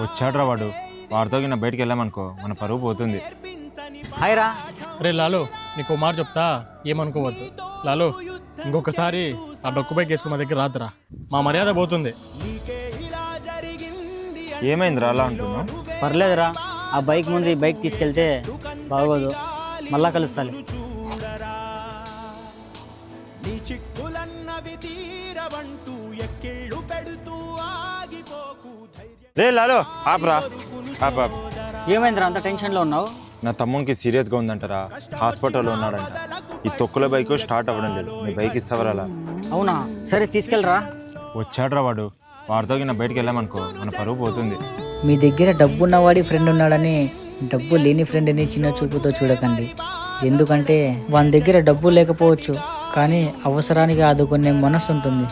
వచ్చాడ్రా వాడు. వాడితో నా బయటికి వెళ్ళామనుకో మన పరువు పోతుంది. హాయ్ రా. రే లాలు, నీకు మాట చెప్తా, ఏమనుకోవద్దు. లాలు, ఇంకొకసారి ఆ డొక్కు బైక్ వేసుకుని మా దగ్గర రాదురా, మా మర్యాద పోతుంది. ఏమైందిరా అలా అంటున్నావు? పర్లేదురా, ఆ బైక్ ముందు ఈ బైక్ తీసుకెళ్తే బాగోదు, మళ్ళా కలుస్తాలి. రే లాలో ఆపరా, ఆప్. ఏమైందిరా అంత టెన్షన్లో ఉన్నావు? నా తమ్మునికి సీరియస్గా ఉందంటారా, హాస్పిటల్లో ఉన్నాడంట. ఈ తొక్కుల బైక్ స్టార్ట్ అవ్వడం లేదు. నీ బైక్ ఇస్తావరా అలా? అవునా, సరే తీసుకెళ్ళరా. వచ్చాడ్రా వాడు. వాడితో నా బయటికి వెళ్ళామనుకో మన పరువు పోతుంది. మీ దగ్గర డబ్బున్నవాడి ఫ్రెండ్ ఉన్నాడని డబ్బు లేని ఫ్రెండ్ని చిన్న చూపుతో చూడకండి. ఎందుకంటే వాని దగ్గర డబ్బు లేకపోవచ్చు, కానీ అవసరానికి ఆదుకునే మనసు ఉంటుంది.